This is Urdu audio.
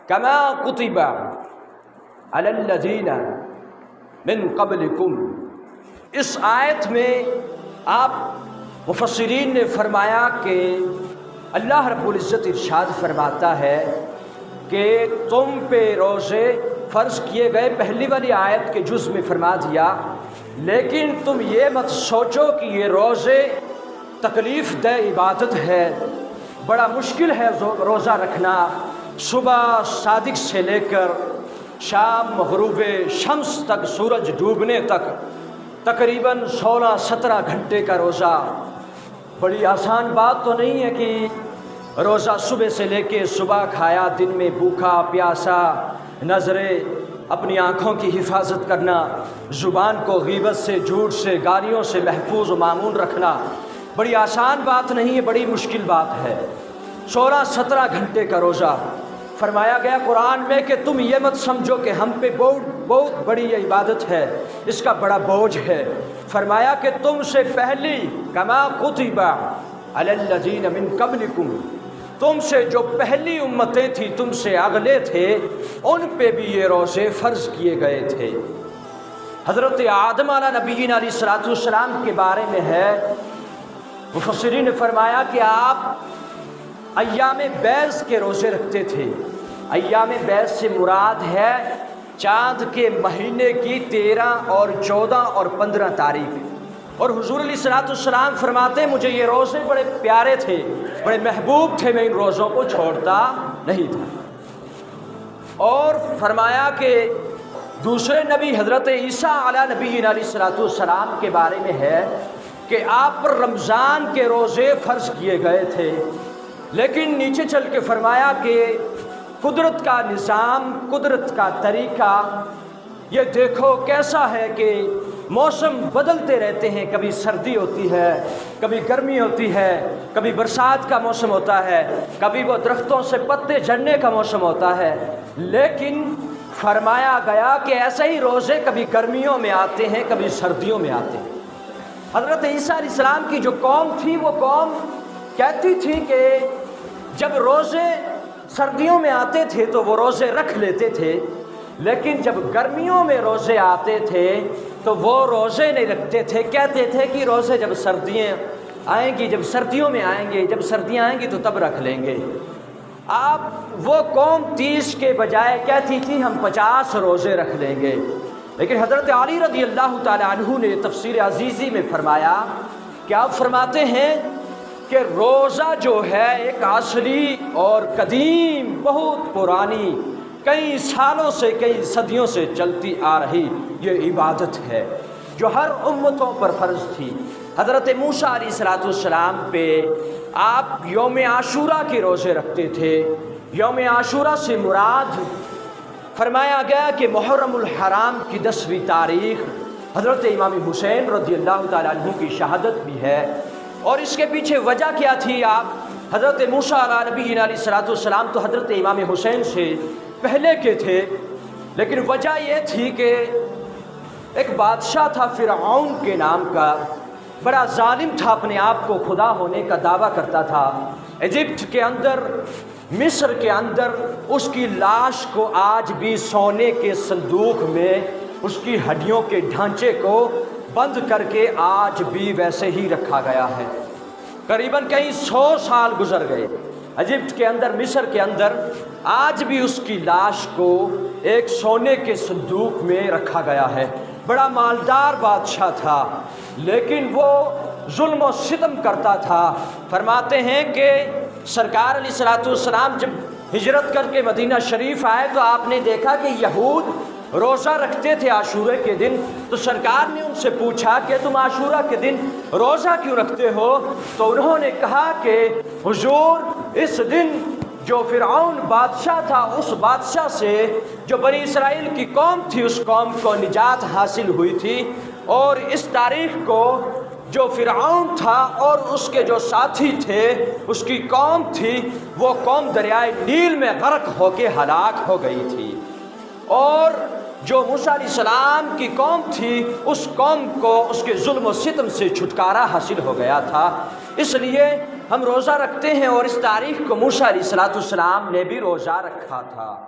کما کتب علی الذین من قبلکم۔ اس آیت میں آپ مفسرین نے فرمایا کہ اللہ رب العزت ارشاد فرماتا ہے کہ تم پہ روزے فرض کیے گئے، پہلی والی آیت کے جز میں فرما دیا، لیکن تم یہ مت سوچو کہ یہ روزے تکلیف دہ عبادت ہے، بڑا مشکل ہے روزہ رکھنا، صبح صادق سے لے کر شام غروب شمس تک، سورج ڈوبنے تک تقریباً 16-17 گھنٹے کا روزہ۔ بڑی آسان بات تو نہیں ہے کہ روزہ صبح سے لے کے صبح کھایا، دن میں بھوکا پیاسا، نظریں اپنی آنکھوں کی حفاظت کرنا، زبان کو غیبت سے، جھوٹ سے، گالیوں سے محفوظ و معمون رکھنا بڑی آسان بات نہیں ہے، بڑی مشکل بات ہے۔ 16-17 گھنٹے کا روزہ فرمایا گیا قرآن میں کہ تم یہ مت سمجھو کہ ہم پہ بہت بڑی یہ عبادت ہے، اس کا بڑا بوجھ ہے۔ فرمایا کہ تم سے پہلی کما کتب علی الذین من قبلکم، تم سے جو پہلی امتیں تھیں، تم سے اگلے تھے، ان پہ بھی یہ روزے فرض کیے گئے تھے۔ حضرت آدم علیہ نبینا علیہ الصلوۃ والسلام کے بارے میں ہے، مفسرین نے فرمایا کہ آپ ایام بیض کے روزے رکھتے تھے۔ ایام بیض سے مراد ہے چاند کے مہینے کی 13 اور 14 اور 15 تاریخ۔ اور حضور علیہ الصلوۃ والسلام فرماتے مجھے یہ روزے بڑے پیارے تھے، بڑے محبوب تھے، میں ان روزوں کو چھوڑتا نہیں تھا۔ اور فرمایا کہ دوسرے نبی حضرت عیسیٰ علیہ نبینا علیہ الصلوۃ والسلام کے بارے میں ہے کہ آپ پر رمضان کے روزے فرض کیے گئے تھے، لیکن نیچے چل کے فرمایا کہ قدرت کا نظام، قدرت کا طریقہ یہ دیکھو کیسا ہے کہ موسم بدلتے رہتے ہیں، کبھی سردی ہوتی ہے، کبھی گرمی ہوتی ہے، کبھی برسات کا موسم ہوتا ہے، کبھی وہ درختوں سے پتے جھڑنے کا موسم ہوتا ہے، لیکن فرمایا گیا کہ ایسے ہی روزے کبھی گرمیوں میں آتے ہیں، کبھی سردیوں میں آتے ہیں۔ حضرت عیسیٰ علیہ السلام کی جو قوم تھی وہ قوم کہتی تھی کہ جب روزے سردیوں میں آتے تھے تو وہ روزے رکھ لیتے تھے، لیکن جب گرمیوں میں روزے آتے تھے تو وہ روزے نہیں رکھتے تھے، کہتے تھے کہ روزے جب سردیاں آئیں گی، جب سردیوں میں آئیں گے، جب سردیاں آئیں گی تو تب رکھ لیں گے۔ آپ وہ قوم 30 کے بجائے کہتی تھی ہم 50 روزے رکھ لیں گے، لیکن حضرت علی رضی اللہ تعالی عنہ نے تفسیر عزیزی میں فرمایا کہ آپ فرماتے ہیں کہ روزہ جو ہے ایک اصلی اور قدیم، بہت پرانی، کئی سالوں سے، کئی صدیوں سے چلتی آ رہی یہ عبادت ہے جو ہر امتوں پر فرض تھی۔ حضرت موسیٰ علیہ الصلوۃ والسلام پہ آپ یوم عاشوراء کے روزے رکھتے تھے۔ یوم عاشوراء سے مراد فرمایا گیا کہ محرم الحرام کی 10ویں تاریخ حضرت امام حسین رضی اللہ تعالیٰ عنہ کی شہادت بھی ہے، اور اس کے پیچھے وجہ کیا تھی؟ آپ حضرت موسیٰ علیہ نبینا علیہ الصلوۃ والسلام تو حضرت امام حسین سے پہلے کے تھے، لیکن وجہ یہ تھی کہ ایک بادشاہ تھا فرعون کے نام کا، بڑا ظالم تھا، اپنے آپ کو خدا ہونے کا دعویٰ کرتا تھا۔ ایجپٹ کے اندر، مصر کے اندر اس کی لاش کو آج بھی سونے کے صندوق میں اس کی ہڈیوں کے ڈھانچے کو بند کر کے آج بھی ویسے ہی رکھا گیا ہے۔ قریباً کئی 100 سال گزر گئے، ایجپٹ کے اندر، مصر کے اندر آج بھی اس کی لاش کو ایک سونے کے صندوق میں رکھا گیا ہے۔ بڑا مالدار بادشاہ تھا، لیکن وہ ظلم و ستم کرتا تھا۔ فرماتے ہیں کہ سرکار علیہ الصلوۃ والسلام جب ہجرت کر کے مدینہ شریف آئے تو آپ نے دیکھا کہ یہود روزہ رکھتے تھے عاشورے کے دن، تو سرکار نے ان سے پوچھا کہ تم عاشورہ کے دن روزہ کیوں رکھتے ہو؟ تو انہوں نے کہا کہ حضور اس دن جو فرعون بادشاہ تھا، اس بادشاہ سے جو بنی اسرائیل کی قوم تھی، اس قوم کو نجات حاصل ہوئی تھی، اور اس تاریخ کو جو فرعون تھا اور اس کے جو ساتھی تھے، اس کی قوم تھی، وہ قوم دریائے نیل میں غرق ہو کے ہلاک ہو گئی تھی، اور جو موسیٰ علیہ السلام کی قوم تھی، اس قوم کو اس کے ظلم و ستم سے چھٹکارا حاصل ہو گیا تھا۔ اس لیے ہم روزہ رکھتے ہیں اور اس تاریخ کو موسیٰ علیہ السلام نے بھی روزہ رکھا تھا۔